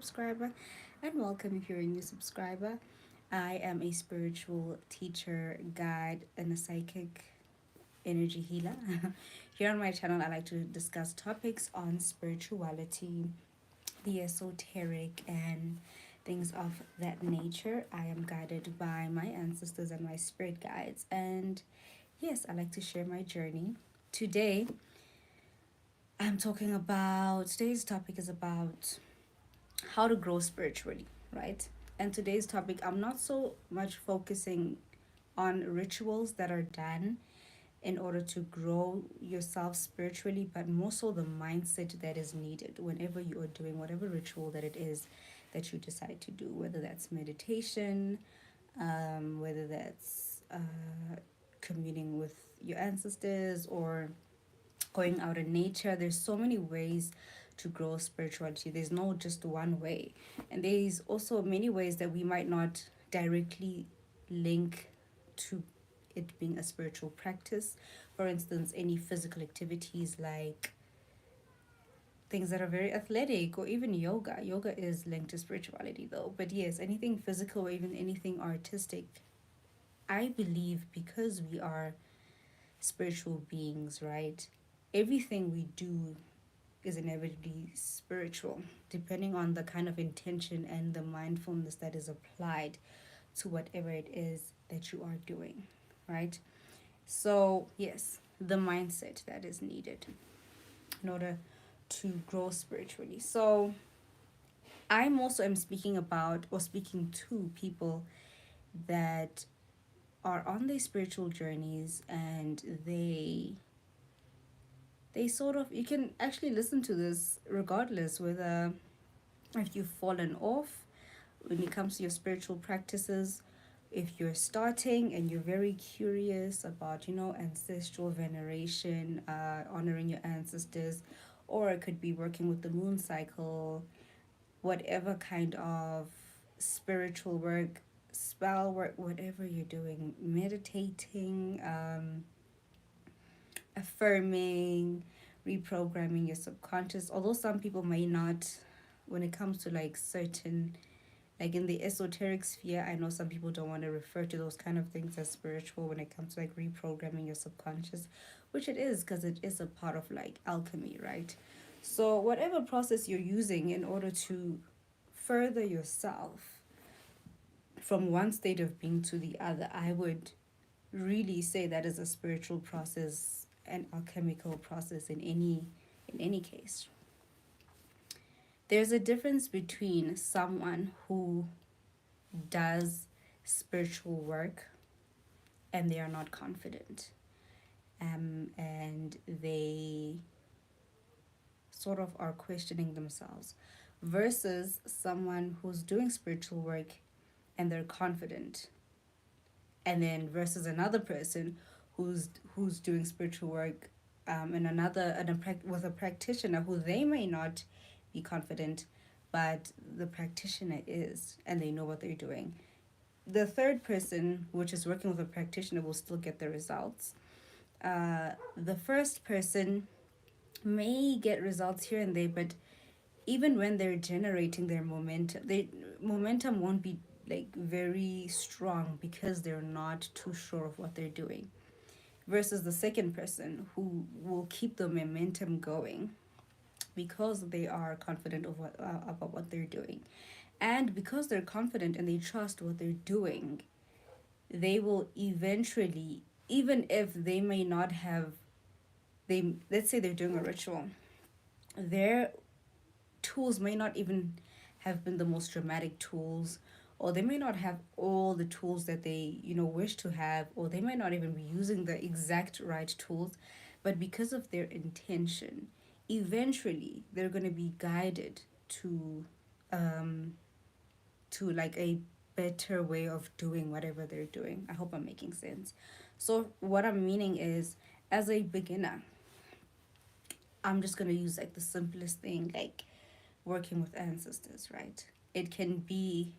subscriber, and welcome if you're a new subscriber. I am a spiritual teacher, guide, and a psychic energy healer. Here on my channel, I like to discuss topics on spirituality, the esoteric, and things of that nature. I am guided by my ancestors and my spirit guides, and yes, I like to share my journey. Today, today's topic is about how to grow spiritually, right? And today's topic, I'm not so much focusing on rituals that are done in order to grow yourself spiritually, but more so the mindset that is needed whenever you are doing whatever ritual that it is that you decide to do, whether that's meditation, whether that's communing with your ancestors or going out in nature. There's so many ways to grow spirituality. There's no just one way. And there's also many ways that we might not directly link to it being a spiritual practice. For instance, any physical activities like things that are very athletic or even yoga. Yoga is linked to spirituality though. But yes, anything physical or even anything artistic. I believe because we are spiritual beings, right? Everything we do is inevitably spiritual, depending on the kind of intention and the mindfulness that is applied to whatever it is that you are doing, right? So, yes, the mindset that is needed in order to grow spiritually. So, I'm also am speaking about or speaking to people that are on their spiritual journeys and they sort of you can actually listen to this regardless whether if you've fallen off when it comes to your spiritual practices, if you're starting and you're very curious about ancestral veneration, honoring your ancestors, or it could be working with the moon cycle, whatever kind of spiritual work, spell work, whatever you're doing, meditating, affirming, reprogramming your subconscious. Although some people may not, when it comes to like certain, like in the esoteric sphere, I know some people don't want to refer to those kind of things as spiritual when it comes to like reprogramming your subconscious, which it is because it is a part of like alchemy, right? So, whatever process you're using in order to further yourself from one state of being to the other, I would really say that is a spiritual process, an alchemical process in any case. There's a difference between someone who does spiritual work and they are not confident, and they sort of are questioning themselves, versus someone who's doing spiritual work and they're confident, and then versus another person who's doing spiritual work, and with a practitioner who they may not be confident, but the practitioner is and they know what they're doing. The third person, which is working with a practitioner, will still get the results. The first person may get results here and there, but even when they're generating their momentum, they momentum won't be like very strong because they're not too sure of what they're doing. Versus the second person who will keep the momentum going because they are confident about what they're doing. And because they're confident and they trust what they're doing, they will eventually, even if they may not have, they let's say they're doing a ritual, their tools may not even have been the most dramatic tools, or they may not have all the tools that they wish to have, or they might not even be using the exact right tools, but because of their intention, eventually they're going to be guided um to like a better way of doing whatever they're doing. I hope I'm making sense. So what I'm meaning is, as a beginner, I'm just going to use like the simplest thing, like working with ancestors, right? It can be,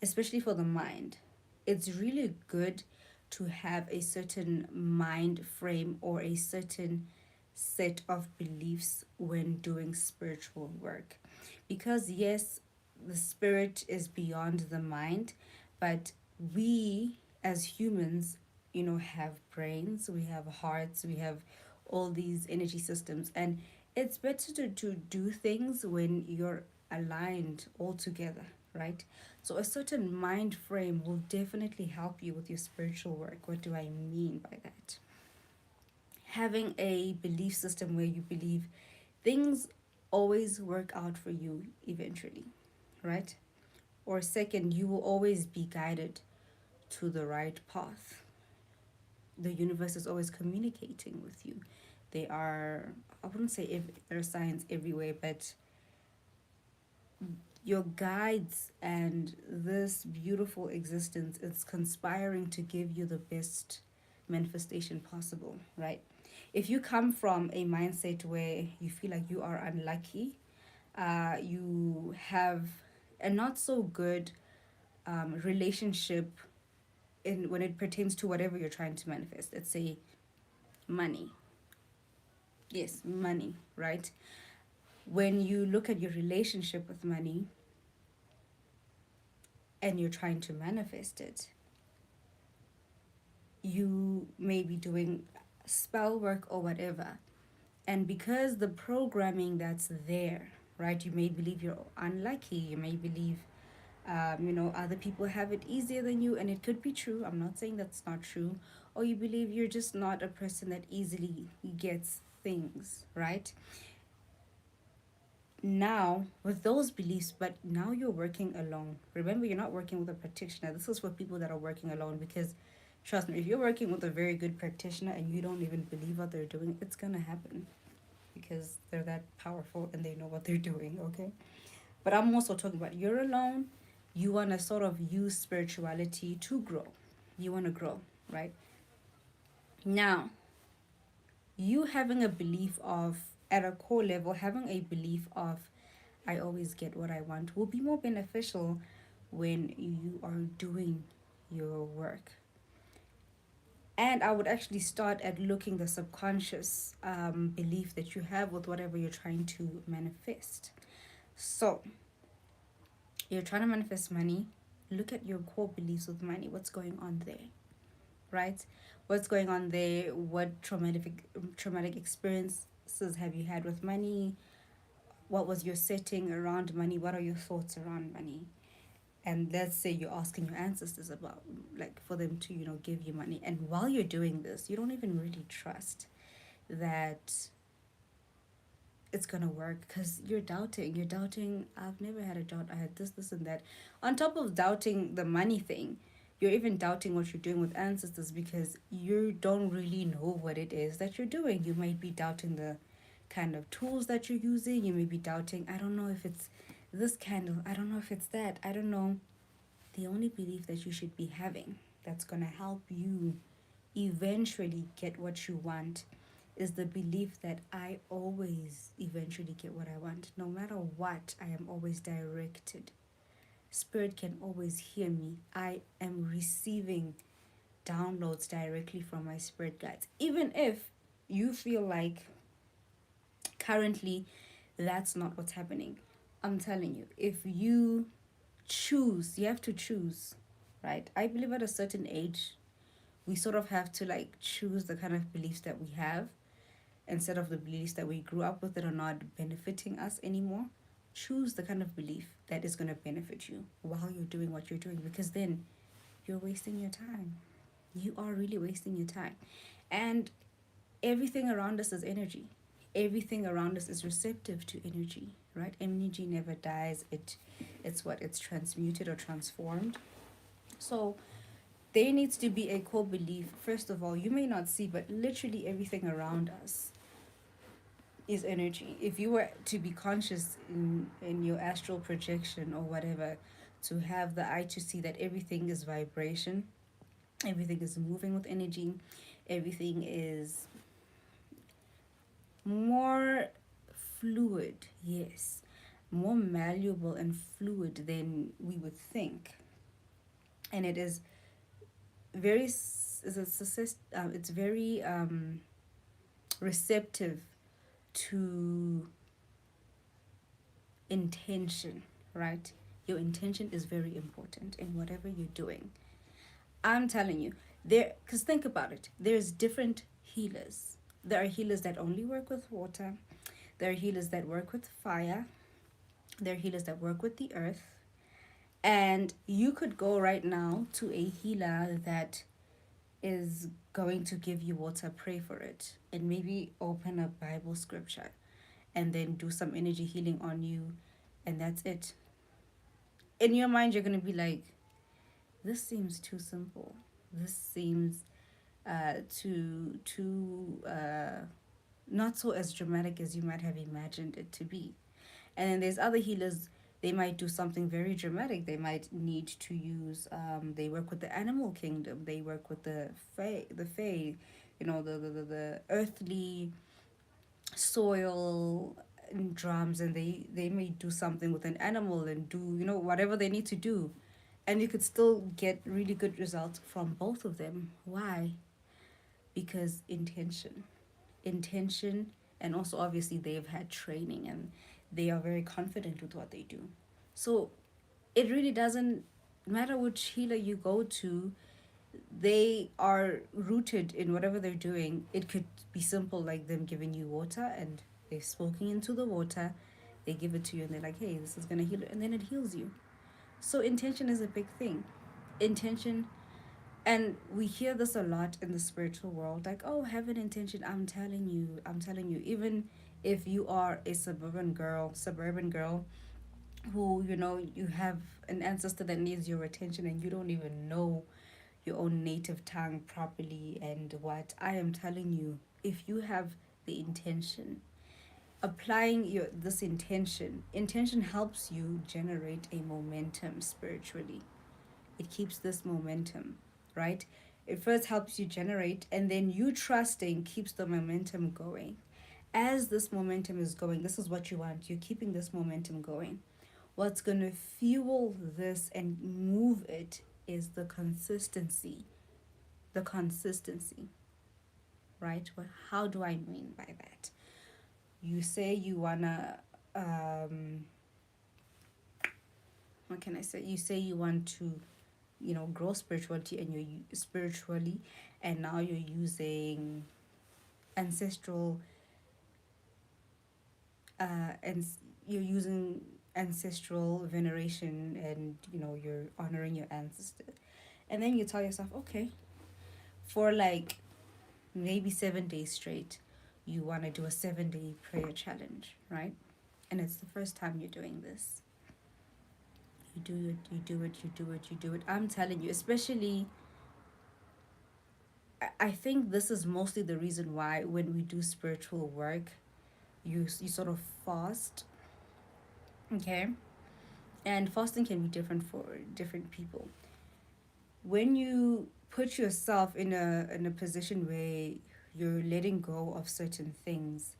especially for the mind, it's really good to have a certain mind frame or a certain set of beliefs when doing spiritual work. because yes, the spirit is beyond the mind, but we as humans, have brains, we have hearts, we have all these energy systems, and it's better to do things when you're aligned all together, right? So a certain mind frame will definitely help you with your spiritual work. What do I mean by that? Having a belief system where you believe things always work out for you eventually, right? Or second, you will always be guided to the right path. The universe is always communicating with you. They are, I wouldn't say there are signs everywhere, but your guides and this beautiful existence is conspiring to give you the best manifestation possible, right? If you come from a mindset where you feel like you are unlucky, you have a not so good relationship in when it pertains to whatever you're trying to manifest. Let's say money. Yes, money, right? When you look at your relationship with money and you're trying to manifest it, you may be doing spell work or whatever. And because the programming that's there, right, you may believe you're unlucky, you may believe other people have it easier than you, and it could be true. I'm not saying that's not true. Or you believe you're just not a person that easily gets things, right? Now, with those beliefs, but now you're working alone. Remember, you're not working with a practitioner. This is for people that are working alone because, trust me, if you're working with a very good practitioner and you don't even believe what they're doing, it's going to happen because they're that powerful and they know what they're doing, okay? But I'm also talking about you're alone, you want to sort of use spirituality to grow. You want to grow, right? Now, you having a belief of, at a core level, having a belief of, I always get what I want, will be more beneficial when you are doing your work. And I would actually start at looking the subconscious belief that you have with whatever you're trying to manifest. So, you're trying to manifest money, look at your core beliefs with money. What's going on there, right? What's going on there? What traumatic experiences have you had with money? What was your setting around money? What are your thoughts around money? And let's say you're asking your ancestors about, like, for them to give you money, and while you're doing this you don't even really trust that it's gonna work because you're doubting. I've never had a doubt. I had this and that. On top of doubting the money thing, you're even doubting what you're doing with ancestors because you don't really know what it is that you're doing. You might be doubting the kind of tools that you're using. You may be doubting, I don't know if it's this candle, I don't know if it's that, I don't know. The only belief that you should be having that's gonna help you eventually get what you want is the belief that I always eventually get what I want. No matter what, I am always directed. Spirit can always hear me. I am receiving downloads directly from my spirit guides. Even if you feel like currently that's not what's happening, I'm telling you, if you choose, you have to choose, right? I believe at a certain age, we sort of have to like choose the kind of beliefs that we have instead of the beliefs that we grew up with that are not benefiting us anymore. Choose the kind of belief that is going to benefit you while you're doing what you're doing, because then you're wasting your time. You are really wasting your time. And everything around us is energy. Everything around us is receptive to energy, right? Energy never dies. It's transmuted or transformed. So there needs to be a core belief. First of all, you may not see, but literally everything around us is energy. If you were to be conscious in your astral projection or whatever, to have the eye to see that everything is vibration, everything is moving with energy, everything is more fluid, yes, more malleable and fluid than we would think. And it is very, it's very receptive to intention, right? Your intention is very important in whatever you're doing. I'm telling you, because think about it, there's different healers. There are healers that only work with water, there are healers that work with fire, there are healers that work with the earth. And you could go right now to a healer that is going to give you water, pray for it, and maybe open a Bible scripture and then do some energy healing on you, and that's it. In your mind, you're going to be like, this seems too simple. This seems too not so as dramatic as you might have imagined it to be. And then there's other healers, they might do something very dramatic. They might need to use they work with the animal kingdom, they work with the fae, the earthly soil and drums, and they may do something with an animal and do whatever they need to do, and you could still get really good results from both of them. Why? Because intention, and also obviously they've had training and they are very confident with what they do. So it really doesn't matter which healer you go to, they are rooted in whatever they're doing. It could be simple, like them giving you water and they're smoking into the water, they give it to you and they're like, hey, this is going to heal it, and then it heals you. So intention is a big thing. Intention. And we hear this a lot in the spiritual world, like, oh, have an intention. I'm telling you, even if you are a suburban girl who, you have an ancestor that needs your attention and you don't even know your own native tongue properly, and what I am telling you, if you have the intention, applying this intention helps you generate a momentum spiritually. It keeps this momentum, right? It first helps you generate, and then you trusting keeps the momentum going. As this momentum is going, this is what you want. You're keeping this momentum going. What's going to fuel this and move it is the consistency. The consistency, right? Well, how do I mean by that? You say you wanna, what can I say? You say you want to, grow spirituality, and spiritually, and now you're using ancestral, and you're using ancestral veneration, and you're honoring your ancestors, and then you tell yourself, okay, for like maybe 7 days straight, you want to do a 7-day prayer challenge, right? And it's the first time you're doing this. You do it, you do it, you do it, you do it. I'm telling you, especially, I think this is mostly the reason why when we do spiritual work, you sort of fast, okay? And fasting can be different for different people. When you put yourself in a position where you're letting go of certain things,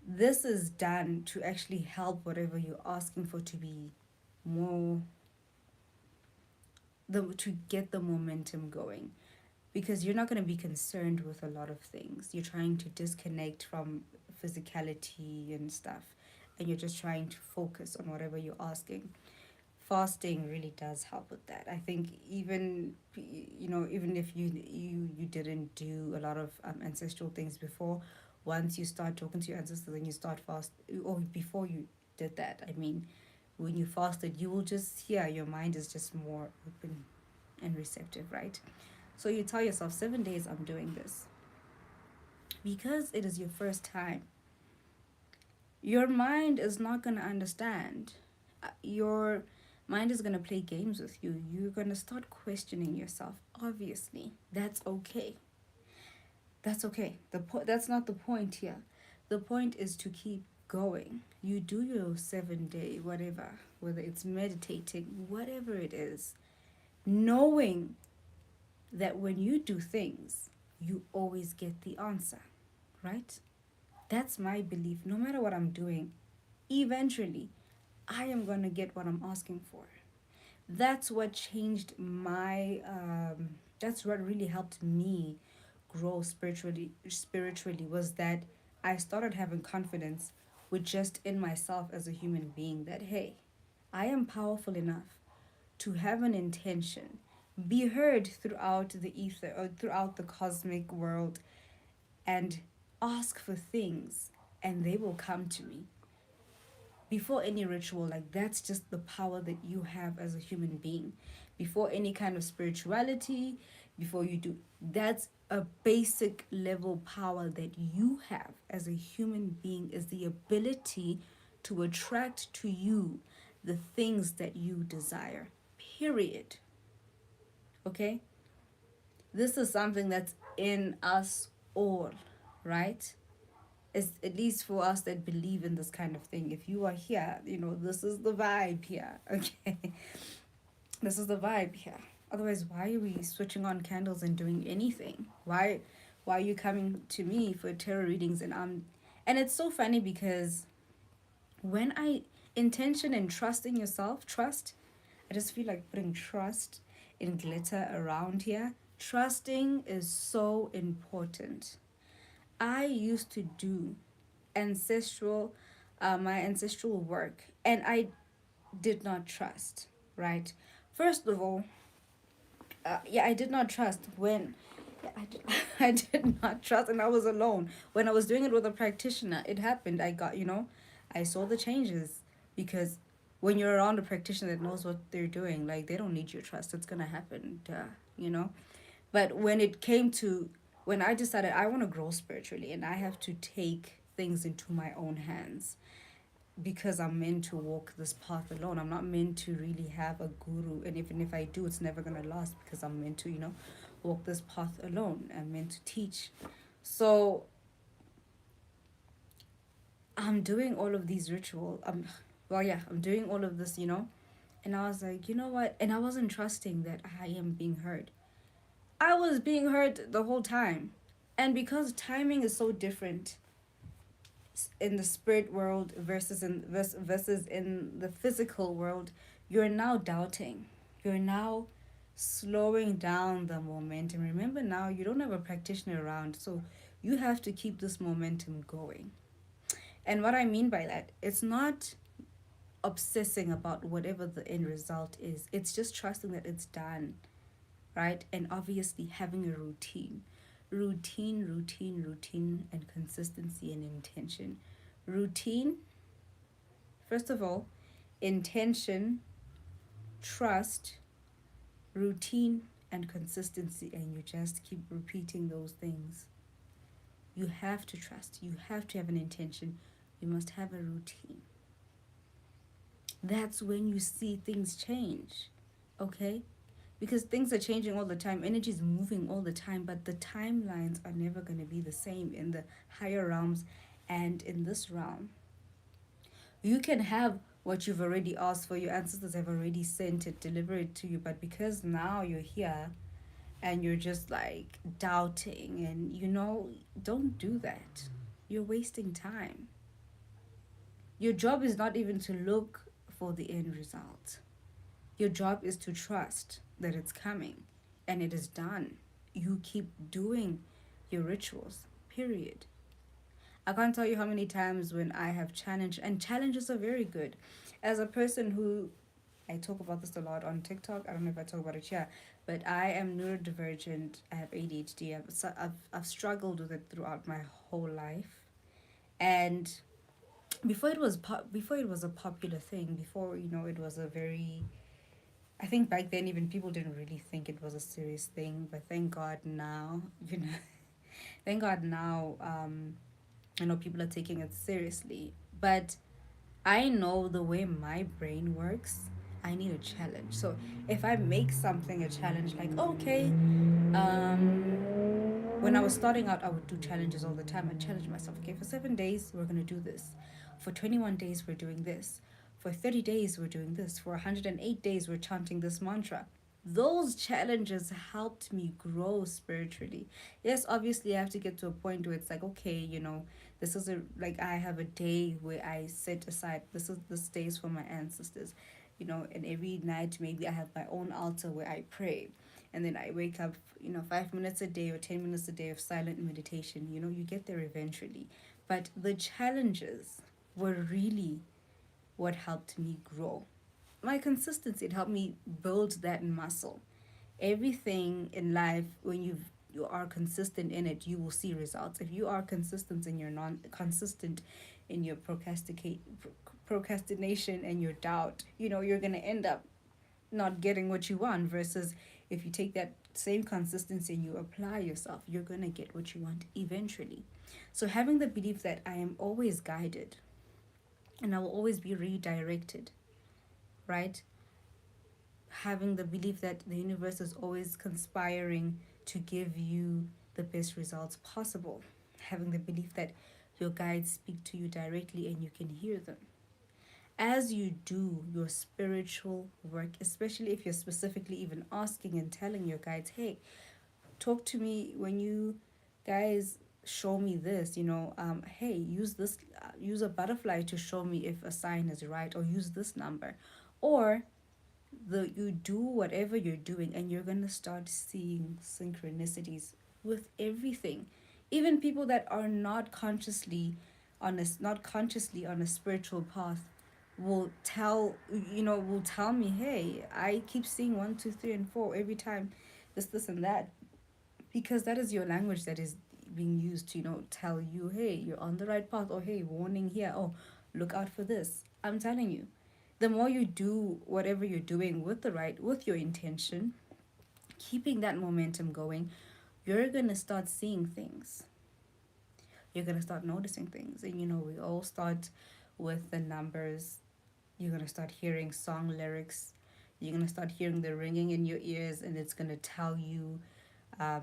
this is done to actually help whatever you're asking for to be more, to get the momentum going, because you're not going to be concerned with a lot of things. You're trying to disconnect from physicality and stuff, and you're just trying to focus on whatever you're asking. Fasting really does help with that. I think even if you didn't do a lot of ancestral things before, once you start talking to your ancestors and you start fast, or before you did that, I mean, when you fasted, you will just hear your mind is just more open and receptive, right? So you tell yourself, 7 days I'm doing this. Because it is your first time, your mind is not going to understand. Your mind is going to play games with you. You're going to start questioning yourself. Obviously, that's okay. That's okay. That's not the point here. The point is to keep going. You do your 7 day, whatever, whether it's meditating, whatever it is, knowing that when you do things, you always get the answer, right? That's my belief. No matter what I'm doing, eventually, I am going to get what I'm asking for. That's what changed that's what really helped me grow spiritually was that I started having confidence with just in myself as a human being that, hey, I am powerful enough to have an intention, be heard throughout the ether or throughout the cosmic world, and ask for things, and they will come to me. Before any ritual, like that's just the power that you have as a human being. Before any kind of spirituality, before you do, that's a basic level power that you have as a human being, is the ability to attract to you the things that you desire. Period. Okay? This is something that's in us all, right? It's at least for us that believe in this kind of thing. If you are here, this is the vibe here. Okay? This is the vibe here. Otherwise, why are we switching on candles and doing anything? Why are you coming to me for tarot readings? And it's so funny because when I intention and trust in yourself, trust, I just feel like putting trust in glitter around here. Trusting is so important. I used to do ancestral my ancestral work, and I did not trust, right? First of all, yeah, I did not trust when, yeah, I did not trust, and I was alone. When I was doing it with a practitioner, it happened. I saw the changes, because when you're around a practitioner that knows what they're doing, like they don't need your trust. It's gonna happen, you know. But when I decided I want to grow spiritually and I have to take things into my own hands, because I'm meant to walk this path alone. I'm not meant to really have a guru, and even if I do, it's never gonna last, because I'm meant to, walk this path alone. I'm meant to teach. So I'm doing all of these rituals. I'm doing all of this, and I was like, you know what? And I wasn't trusting that I am being heard. I was being heard the whole time. And because timing is so different in the spirit world versus in the physical world, you're now doubting. You're now slowing down the momentum. Remember, now you don't have a practitioner around, so you have to keep this momentum going. And what I mean by that, it's not obsessing about whatever the end result is. It's just trusting that it's done, right? And obviously having a routine. Routine, and consistency and intention. Routine, first of all, intention, trust, routine, and consistency, and you just keep repeating those things. You have to trust, you have to have an intention, you must have a routine. That's when you see things change, okay? Because things are changing all the time, energy is moving all the time, but the timelines are never going to be the same in the higher realms and in this realm. You can have what you've already asked for, your ancestors have already sent it, deliver it to you, but because now you're here and you're just like doubting, and don't do that. You're wasting time. Your job is not even to look for the end result. Your job is to trust that it's coming and it is done. You keep doing your rituals, period. I can't tell you how many times when I have challenged, and challenges are very good. As a person who, I talk about this a lot on TikTok, I don't know if I talk about it here, but I am neurodivergent, I have ADHD, I've struggled with it throughout my whole life. And before it was a popular thing, before, it was a very, I think back then even people didn't really think it was a serious thing, but thank God now, thank God now, people are taking it seriously. But I know the way my brain works, I need a challenge. So if I make something a challenge, like, okay, when I was starting out, I would do challenges all the time. I challenge myself, okay, for 7 days, we're going to do this. For 21 days, we're doing this. For 30 days, we're doing this. For 108 days, we're chanting this mantra. Those challenges helped me grow spiritually. Yes, obviously, I have to get to a point where it's like, okay, this is I have a day where I set aside, this day is for my ancestors, and every night maybe I have my own altar where I pray. And then I wake up, 5 minutes a day or 10 minutes a day of silent meditation. You get there eventually. But the challenges were really what helped me grow. My consistency, it helped me build that muscle. Everything in life, when you are consistent in it, you will see results. If you are consistent and you're non consistent in your procrastination and your doubt, you're gonna end up not getting what you want. Versus if you take that same consistency and you apply yourself, you're gonna get what you want eventually. So having the belief that I am always guided and I will always be redirected, right? Having the belief that the universe is always conspiring to give you the best results possible. Having the belief that your guides speak to you directly and you can hear them. As you do your spiritual work, especially if you're specifically even asking and telling your guides, hey, talk to me when you guys show me this, hey, use this, use a butterfly to show me if a sign is right, or use this number. Or you do whatever you're doing and you're going to start seeing synchronicities with everything. Even people that are not consciously on a spiritual path will tell me, hey, I keep seeing 1 2 3 and 4 every time, this and that, because that is your language that is being used to tell you, hey, you're on the right path, or hey, warning here, oh, look out for this. I'm telling you, the more you do whatever you're doing with your intention, keeping that momentum going, you're gonna start seeing things. You're gonna start noticing things. And we all start with the numbers. You're gonna start hearing song lyrics. You're gonna start hearing the ringing in your ears, and it's gonna tell you.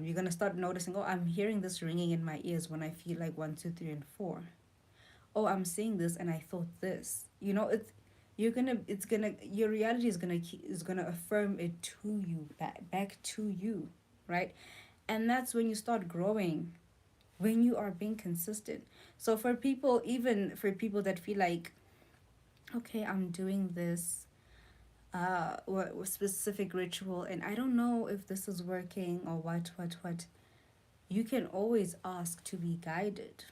You're gonna start noticing, oh, I'm hearing this ringing in my ears when I feel like 1 2 3 and 4. Oh, I'm seeing this and I thought this. Your reality is gonna affirm it to you, back to you, right? And that's when you start growing, when you are being consistent. So for people, even for people that feel like, okay, I'm doing this what specific ritual and I don't know if this is working, or what, you can always ask to be guided.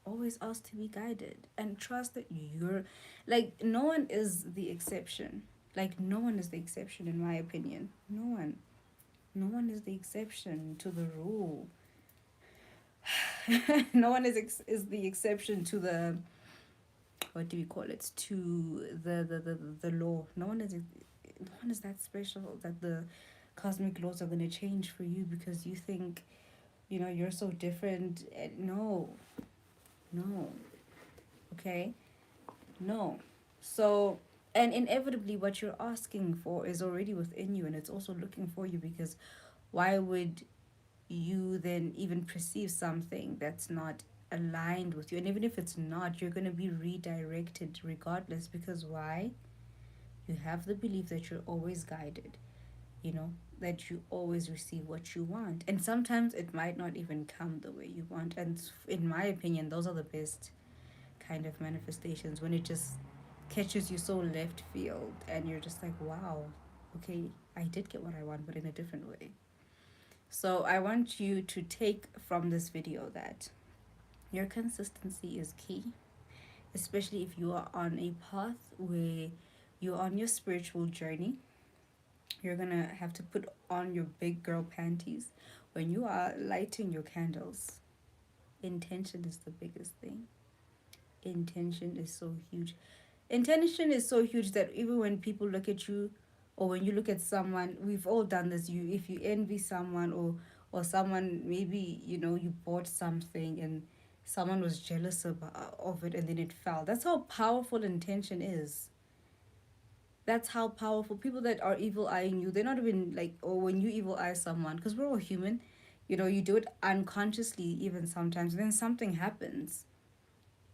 Always ask to be guided and trust that you're, like, no one is the exception. Like, no one is the exception, in my opinion. No one is the exception to the rule. No one is the exception to the, what do we call it, to the law. No one is that special that the cosmic laws are going to change for you because you think you're so different. No, no, okay, no. So, and inevitably what you're asking for is already within you, and it's also looking for you, because why would you then even perceive something that's not aligned with you? And even if it's not, you're going to be redirected regardless, because why? You have the belief that you're always guided, that you always receive what you want. And sometimes it might not even come the way you want. And in my opinion, those are the best kind of manifestations, when it just catches you so left field and you're just like, wow, okay, I did get what I want, but in a different way. So I want you to take from this video that your consistency is key, especially if you are on a path where you're on your spiritual journey. You're gonna have to put on your big girl panties when you are lighting your candles. Intention is the biggest thing. Intention is so huge. Intention is so huge that even when people look at you, or when you look at someone, we've all done this. If you envy someone, or someone, maybe you bought something and someone was jealous of it and then it fell. That's how powerful intention is. That's how powerful people that are evil eyeing you, they're not even like, or when you evil eye someone, because we're all human, you do it unconsciously even sometimes, and then something happens.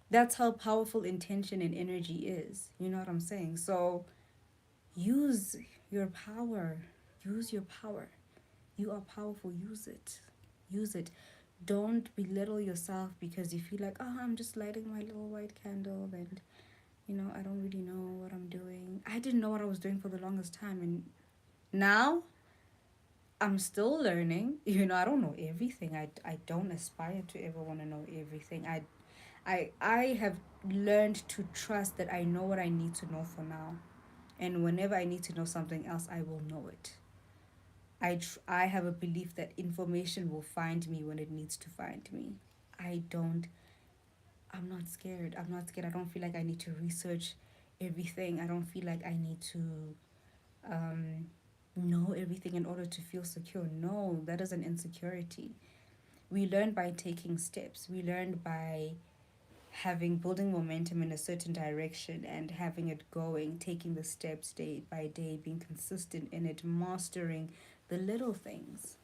That's how powerful intention and energy is. You know what I'm saying? So use your power. Use your power. You are powerful. Use it. Use it. Don't belittle yourself because you feel like, oh, I'm just lighting my little white candle and I don't really know what I'm doing. I didn't know what I was doing for the longest time, and now I'm still learning. I don't know everything. I don't aspire to ever want to know everything. I have learned to trust that I know what I need to know for now, and whenever I need to know something else, I will know it. I have a belief that information will find me when it needs to find me. I don't I'm not scared. I'm not scared. I don't feel like I need to research everything. I don't feel like I need to um, know everything in order to feel secure. No, that is an insecurity. We learn by taking steps. We learn by having building momentum in a certain direction and having it going, taking the steps day by day, being consistent in it, mastering the little things.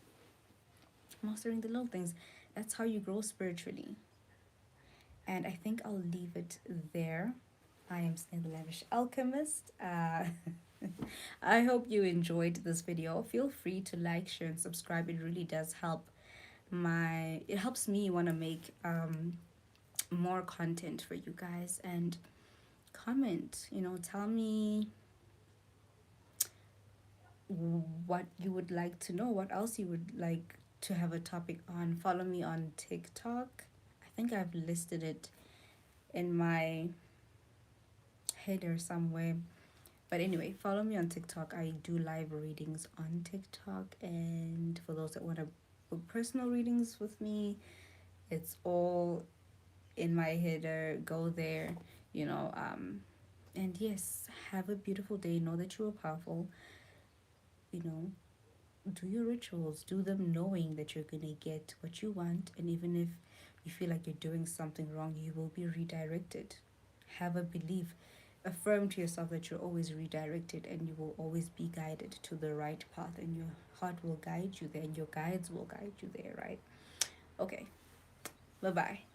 Mastering the little things. That's how you grow spiritually. And I think I'll leave it there. I am Snail the Lavish Alchemist. I hope you enjoyed this video. Feel free to like, share, and subscribe. It really does help it helps me want to make more content for you guys. And comment, tell me what you would like to know, what else you would like to have a topic on. Follow me on TikTok. I think I've listed it in my header somewhere. But anyway, follow me on TikTok. I do live readings on TikTok. And for those that want to book personal readings with me, it's all in my header. Go there, you know. And yes, have a beautiful day. Know that you are powerful. You know, do your rituals. Do them knowing that you're going to get what you want. And even if you feel like you're doing something wrong, you will be redirected. Have a belief. Affirm to yourself that you're always redirected and you will always be guided to the right path, and your heart will guide you there and your guides will guide you there, right? Okay, bye bye.